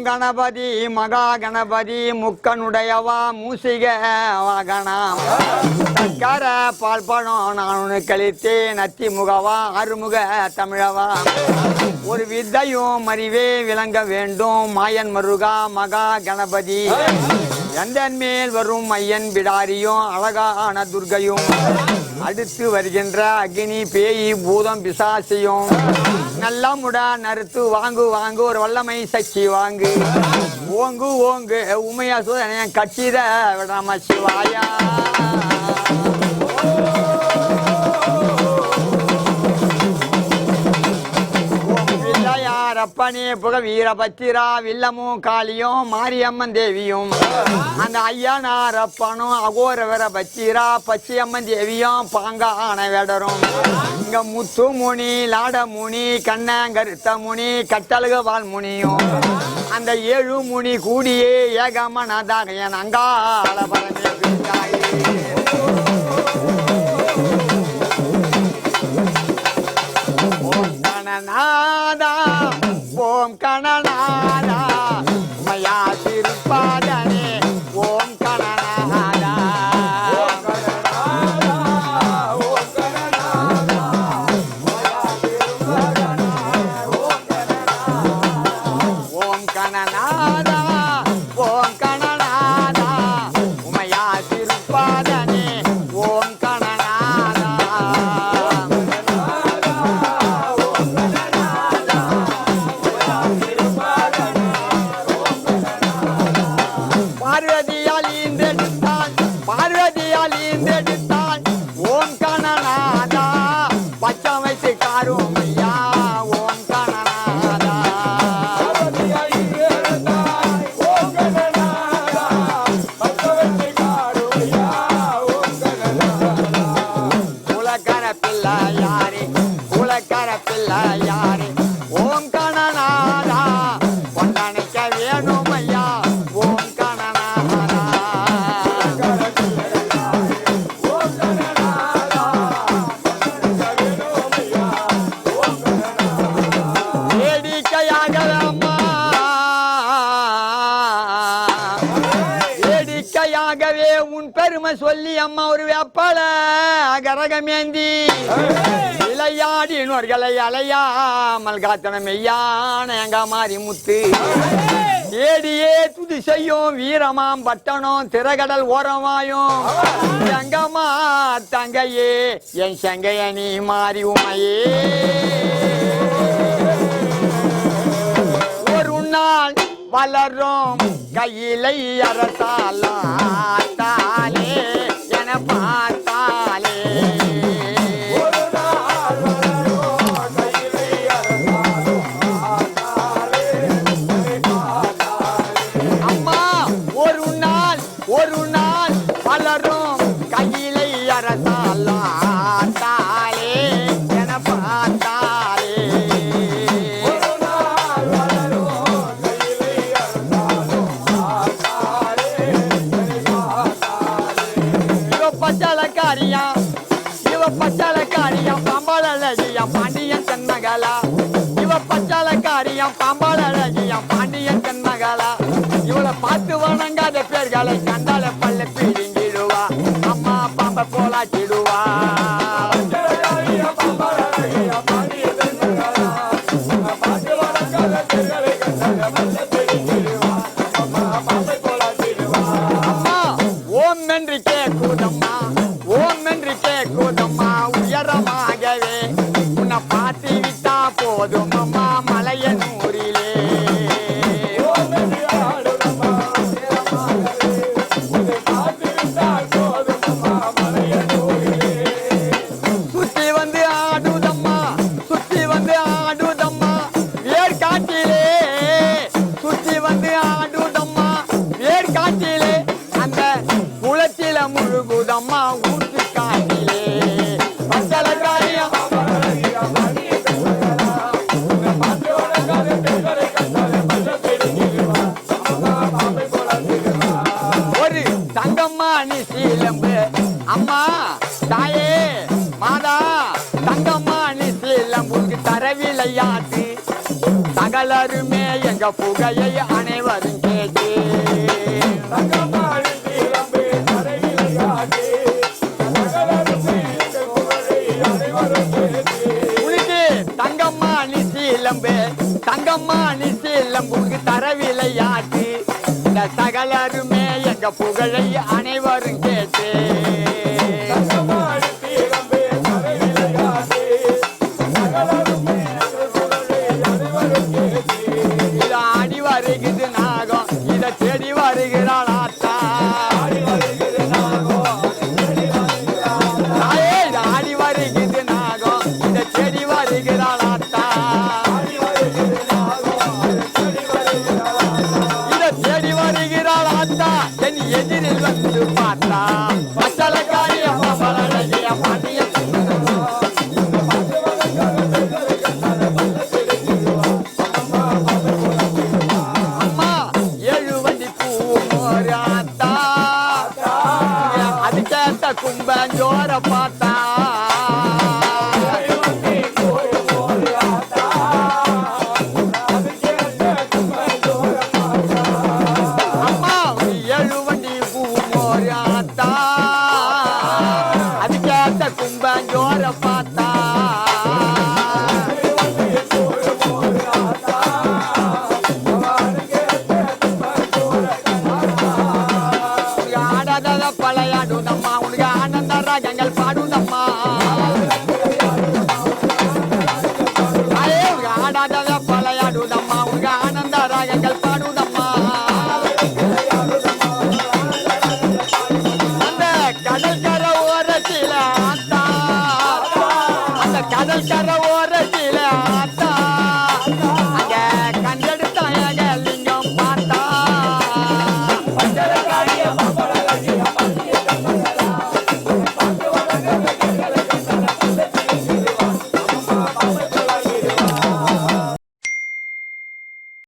கணபதி மகா கணபதி முக்கனுடையவா மூசிக வாகனம் சக்கர பால் பழம் நான் கழித்தேன் நத்தி முகவா அருமுக தமிழவா ஒரு வித்தையும் அறிவே விளங்க வேண்டும் மாயன் மருகா மகா கணபதி எந்தன் மேல் வரும் ஐயன் பிடாரியும் அழகான துர்கையும் அடுத்து வருகின்ற அக்னி பேய் பூதம் பிசாசியும் நல்லா முடா நறுத்து வாங்கு வாங்கு ஒரு வல்லமை சக்தி வாங்கு ஓங்கு ஓங்கு உமையா சோதனை கட்சித விடாம சிவாயா அப்பனே புக வீரபத்திரா வில்லமும் காளியும் மாரியம்மன் தேவியும் அந்த ஐயனார் அப்பனும் அகோர வீர பத்திரா பச்சையம்மன் தேவியும் பாங்கான வேடரும் இங்க முத்து முனி லாட முனி கண்ணங்கருத்த முனி கட்டழகு வால் முனியும் அந்த 7 முனி கூடியே ஏகமனதாக என் அங்காள பரமே நாதா ஓம் கணநாதா மயா திருப்பாதனே ஓம் கணநாதா ஓம் கணநாதா ஓம் கணநாதா உமையா திருப்பாதனே ஓம் கணநாதா உன் பெருமை சொல்லி அம்மா ஒரு வேப்பாள கரகமேந்தி இளையாடினோர்களை அலையாமல் காத்தன மெய்யான எங்க மாறி முத்து ஏடியே துதி செய்யும் வீரமாம் பட்டணம் திரகடல் ஓரமாயும் எங்கம்மா தங்கையே என் சங்கைய நீ மாறி உமையே ஒரு நாள் வளரும் கையிலை அரசாலே என பார்த்தாலே அம்மா ஒரு நாள் வளரும் கையிலை அரசாலே என பார்த்தாலே பச்சாலக்காரியம் பாம்பாளழகியம் பாண்டியன் தென்மகளா இவ பச்சாலக்காரியம் பாம்பாளழகியம் பாண்டியன் தென்மகளா இவளை பார்த்து வணங்காத பேர்களை கண்டால பல்ல பிடிங்கிடுவா அம்மா பாம்ப போலாச்சிடுவா அம்மா ஓம் என்று கேட்குதம்மா ஓம் என்று கேட்குதம்மா உயரமாகவே உன்னை பார்த்து விட்டா போதும் அம்மா மலையனூரிலே சுத்தி வந்து ஆடுதம்மா சுத்தி வந்து ஆடுதம்மா வேர்காட்டிலே சுத்தி வந்து ஆடுதம்மா வேர்காட்டிலே அந்த குளத்தில முழுகுதம்மா ஊற்று காட்டிலே பச்சலக்காரியம் ஒரு தங்க விளையாட்டு சகலருமே எங்க புகையை அனைவரும் கேட்டு உனக்கு தங்கம்மா நிசீலம்பு தங்கம்மா நிசீலம்புக்கு தர விளையாட்டு இந்த சகலருமே எங்க புகழை அனைவரும் கேட்டு இத ஆடி வருகிறது நாகம் இத தேடி வருகிறாள் ஆத்தா இத ஆடி வருகிறது நாகம் இத தேடி வருகிறாள் ஆத்தா இத தேடி வருகிறாள் ஆத்தா என் எதிரில் வந்து பார்த்தா பச்சலக்காரிய பாப்பழகிய பாண்டிய கும்பஞ்சோர பார்த்தா